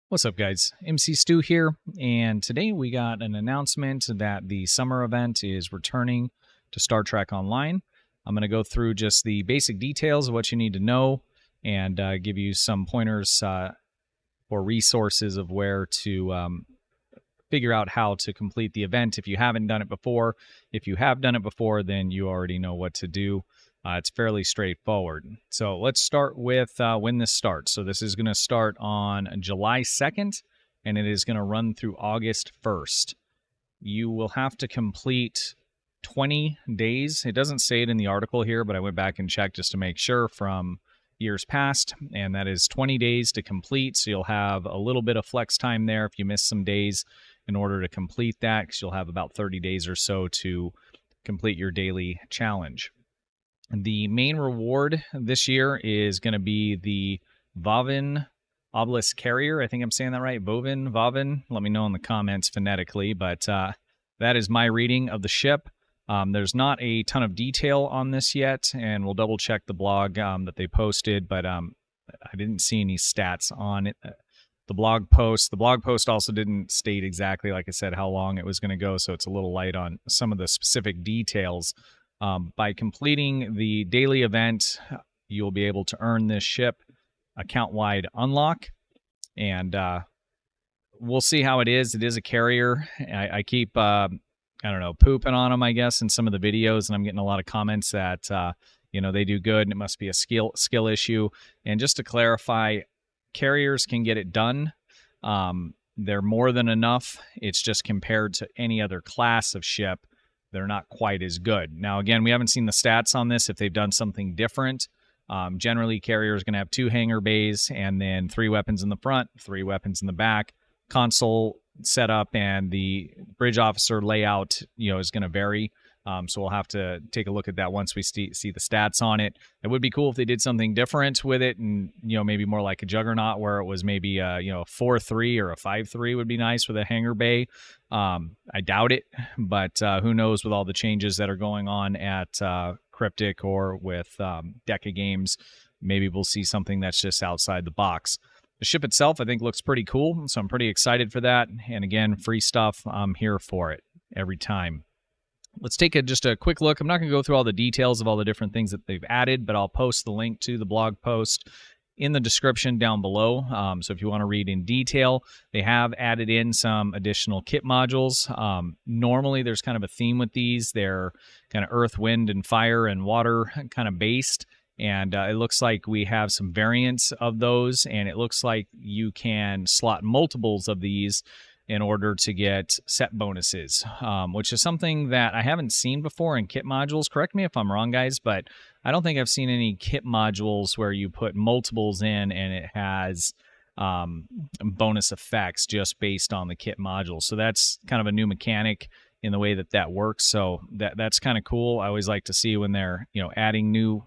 What's up, guys? mcstu here, and today we got an announcement that the summer event is returning to Star Trek Online. I'm going to go through just the basic details of what you need to know and give you some pointers or resources of where to figure out how to complete the event if you haven't done it before. If you have done it before, then you already know what to do. It's fairly straightforward. So let's start with when this starts. So this is going to start on July 2nd, and it is going to run through August 1st. You will have to complete 20 days. It doesn't say it in the article here, but I went back and checked just to make sure from years past, and that is 20 days to complete. So you'll have a little bit of flex time there if you miss some days in order to complete that, because you'll have about 30 days or so to complete your daily challenge. The main reward this year is going to be the Vavin Obelisk Carrier. I think I'm saying that right. Vavin. Let me know in the comments phonetically, but that is my reading of the ship. There's not a ton of detail on this yet, and we'll double check the blog that they posted, but I didn't see any stats on it. The blog post also didn't state exactly, like I said, how long it was going to go, so it's a little light on some of the specific details. By completing the daily event, you'll be able to earn this ship account-wide unlock, and we'll see how it is. It is a carrier. I keep, pooping on them, I guess, in some of the videos, and I'm getting a lot of comments that, they do good, and it must be a skill issue. And just to clarify, carriers can get it done. They're more than enough. It's just compared to any other class of ship, they're not quite as good. Now, again, we haven't seen the stats on this, if they've done something different. Generally, carrier is going to have 2 hangar bays and then 3 weapons in the front, 3 weapons in the back. Console setup and the bridge officer layout, is going to vary. So we'll have to take a look at that once we see the stats on it. It would be cool if they did something different with it, and maybe more like a Juggernaut, where it was maybe a 4-3 or a 5-3 would be nice with a hangar bay. I doubt it, but who knows with all the changes that are going on at Cryptic or with Deca Games. Maybe we'll see something that's just outside the box. The ship itself, I think, looks pretty cool, so I'm pretty excited for that. And again, free stuff, I'm here for it every time. Let's take just a quick look. I'm not going to go through all the details of all the different things that they've added, but I'll post the link to the blog post in the description down below. So if you want to read in detail, they have added in some additional kit modules. Normally, there's kind of a theme with these. They're kind of earth, wind, and fire and water kind of based. And it looks like we have some variants of those, and it looks like you can slot multiples of these in order to get set bonuses, which is something that I haven't seen before in kit modules. Correct me if I'm wrong, guys, but I don't think I've seen any kit modules where you put multiples in and it has bonus effects just based on the kit module. So that's kind of a new mechanic in the way that works. So that's kind of cool. I always like to see when they're adding new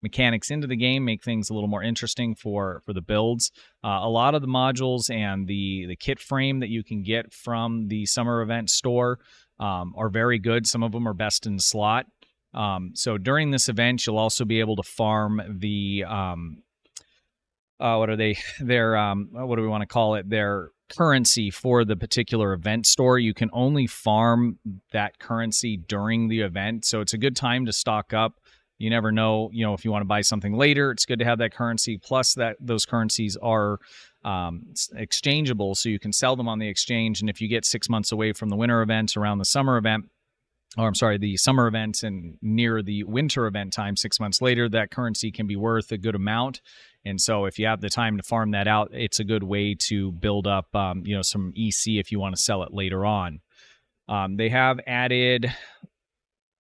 mechanics into the game, make things a little more interesting for the builds. A lot of the modules and the kit frame that you can get from the summer event store are very good. Some of them are best in slot. So during this event, you'll also be able to farm the what do we want to call it? Their currency for the particular event store. You can only farm that currency during the event, so it's a good time to stock up. You never know, if you want to buy something later, it's good to have that currency. Plus, that those currencies are exchangeable, so you can sell them on the exchange. And if you get 6 months away from the winter event around the summer event, the summer event and near the winter event time, 6 months later, that currency can be worth a good amount. And so if you have the time to farm that out, it's a good way to build up, some EC if you want to sell it later on. They have added...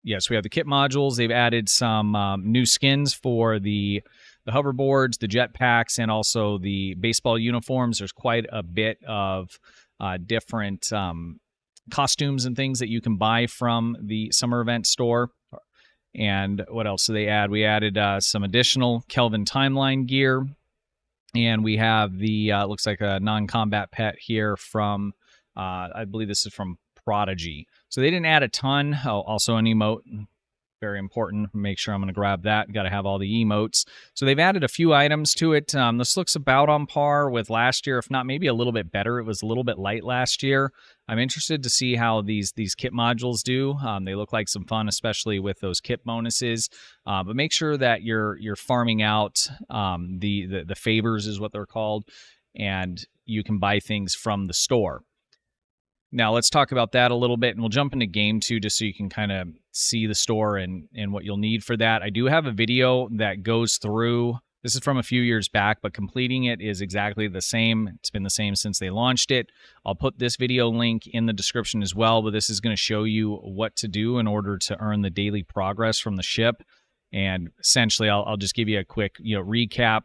Yes, we have the kit modules. They've added some new skins for the hoverboards, the jetpacks, and also the baseball uniforms. There's quite a bit of different costumes and things that you can buy from the summer event store. And what else do they add? We added some additional Kelvin timeline gear. And we have the, looks like a non-combat pet here from, I believe this is from Prodigy. So they didn't add a ton. Oh, also an emote. Very important. Make sure I'm going to grab that. Got to have all the emotes. So they've added a few items to it. This looks about on par with last year, if not maybe a little bit better. It was a little bit light last year. I'm interested to see how these kit modules do. They look like some fun, especially with those kit bonuses. But make sure that you're farming out the favors is what they're called, and you can buy things from the store. Now let's talk about that a little bit, and we'll jump into game 2 just so you can kind of see the store and what you'll need for that. I do have a video that goes through, this is from a few years back, but completing it is exactly the same. It's been the same since they launched it. I'll put this video link in the description as well, but this is going to show you what to do in order to earn the daily progress from the ship. And essentially, I'll just give you a quick recap.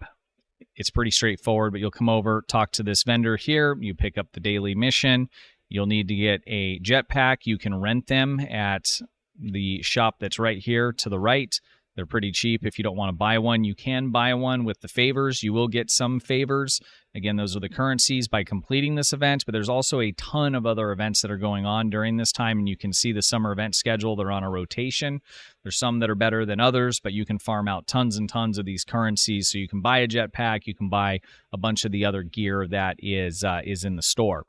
It's pretty straightforward, but you'll come over, talk to this vendor here, you pick up the daily mission. You'll need to get a jetpack. You can rent them at the shop that's right here to the right. They're pretty cheap. If you don't want to buy one, you can buy one with the favors. You will get some favors. Again, those are the currencies by completing this event, but there's also a ton of other events that are going on during this time, and you can see the summer event schedule. They're on a rotation. There's some that are better than others, but you can farm out tons and tons of these currencies. So you can buy a jetpack. You can buy a bunch of the other gear that is in the store.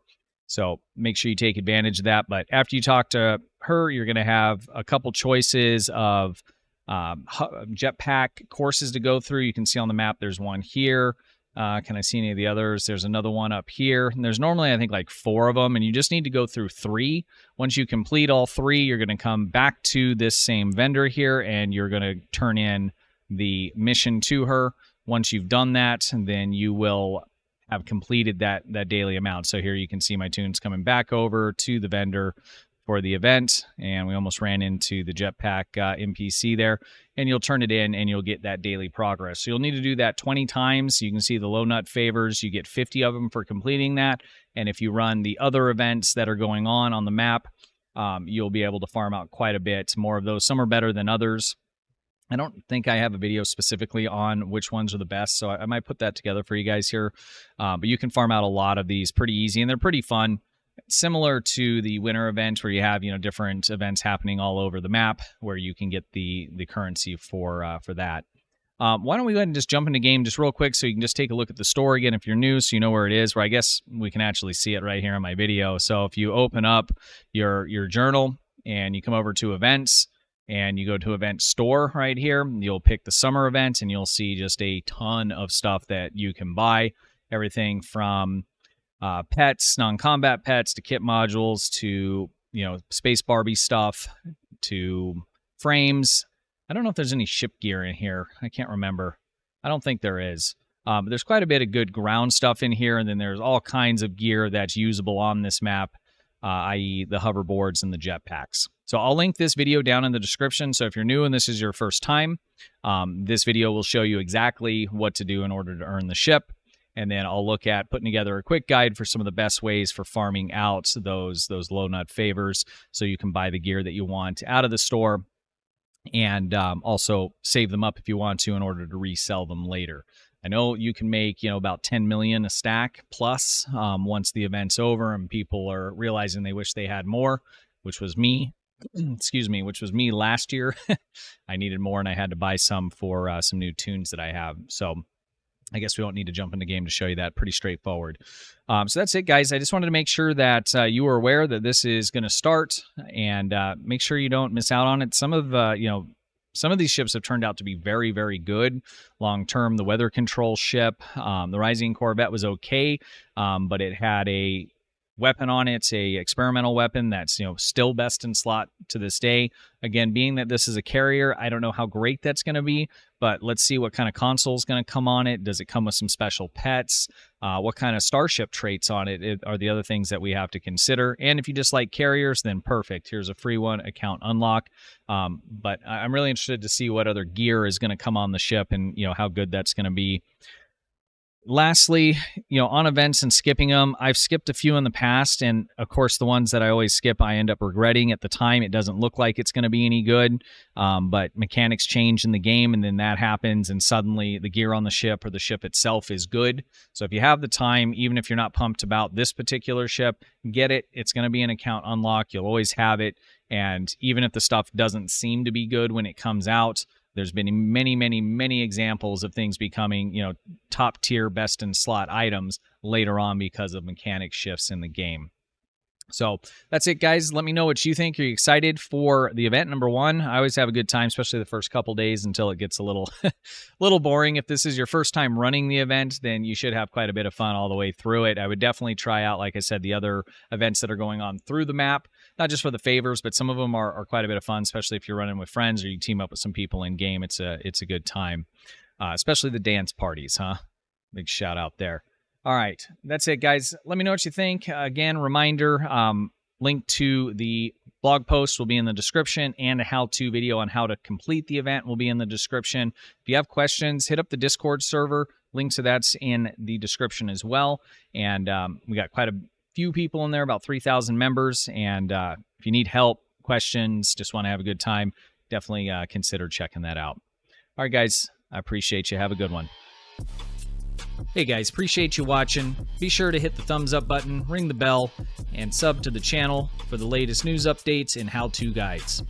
So make sure you take advantage of that. But after you talk to her, you're going to have a couple choices of jetpack courses to go through. You can see on the map there's one here. Can I see any of the others? There's another one up here. And there's normally, I think, like 4 of them. And you just need to go through 3. Once you complete all 3, you're going to come back to this same vendor here, and you're going to turn in the mission to her. Once you've done that, then you will have completed that daily amount. So here you can see my tunes coming back over to the vendor for the event, and we almost ran into the jetpack NPC there, and you'll turn it in and you'll get that daily progress. So you'll need to do that 20 times. You can see the low nut favors. You get 50 of them for completing that, and if you run the other events that are going on the map, you'll be able to farm out quite a bit more of those. Some are better than others. I don't think I have a video specifically on which ones are the best, so I might put that together for you guys here. But you can farm out a lot of these pretty easy, and they're pretty fun. Similar to the winter event where you have different events happening all over the map where you can get the currency for that. Why don't we go ahead and just jump into game just real quick so you can just take a look at the store again if you're new, so you know where it is, where I guess we can actually see it right here in my video. So if you open up your journal and you come over to events, and you go to event store right here, you'll pick the summer event, and you'll see just a ton of stuff that you can buy. Everything from pets, non-combat pets, to kit modules, to Space Barbie stuff, to frames. I don't know if there's any ship gear in here. I can't remember. I don't think there is. But there's quite a bit of good ground stuff in here, and then there's all kinds of gear that's usable on this map, i.e. the hoverboards and the jetpacks. So I'll link this video down in the description. So if you're new and this is your first time, this video will show you exactly what to do in order to earn the ship. And then I'll look at putting together a quick guide for some of the best ways for farming out those low nut favors so you can buy the gear that you want out of the store, and also save them up if you want to in order to resell them later. I know you can make about 10 million a stack plus once the event's over and people are realizing they wish they had more, which was me. Excuse me, which was me last year. I needed more, and I had to buy some for some new tunes that I have. So I guess we don't need to jump into game to show you that. Pretty straightforward. So that's it, guys. I just wanted to make sure that you were aware that this is going to start, and make sure you don't miss out on it. Some of these ships have turned out to be very, very good long term. The weather control ship, the Rising Corvette, was okay, but it had a weapon on it, a experimental weapon that's still best in slot to this day. Again, being that this is a carrier, I don't know how great that's going to be, but let's see what kind of console is going to come on it. Does it come with some special pets? What kind of starship traits on it are the other things that we have to consider. And if you just like carriers, then perfect. Here's a free one, account unlock. But I'm really interested to see what other gear is going to come on the ship, and how good that's going to be. Lastly, on events and skipping them, I've skipped a few in the past, and of course, the ones that I always skip, I end up regretting at the time. It doesn't look like it's going to be any good, but mechanics change in the game, and then that happens, and suddenly the gear on the ship or the ship itself is good. So if you have the time, even if you're not pumped about this particular ship, get it. It's going to be an account unlock. You'll always have it, and even if the stuff doesn't seem to be good when it comes out, there's been many, many, many examples of things becoming, top tier, best in slot items later on because of mechanic shifts in the game. So that's it, guys. Let me know what you think. Are you excited for the event number 1? I always have a good time, especially the first couple days until it gets a little boring. If this is your first time running the event, then you should have quite a bit of fun all the way through it. I would definitely try out, like I said, the other events that are going on through the map, not just for the favors, but some of them are quite a bit of fun, especially if you're running with friends or you team up with some people in game. It's a good time, especially the dance parties, huh? Big shout out there. All right, that's it, guys. Let me know what you think. Again, reminder, link to the blog post will be in the description, and a how-to video on how to complete the event will be in the description. If you have questions, hit up the Discord server. Links to that's in the description as well. And we got quite a few people in there, about 3,000 members. And if you need help, questions, just want to have a good time, definitely consider checking that out. All right, guys, I appreciate you. Have a good one. Hey guys, appreciate you watching. Be sure to hit the thumbs up button, ring the bell, and sub to the channel for the latest news updates and how-to guides.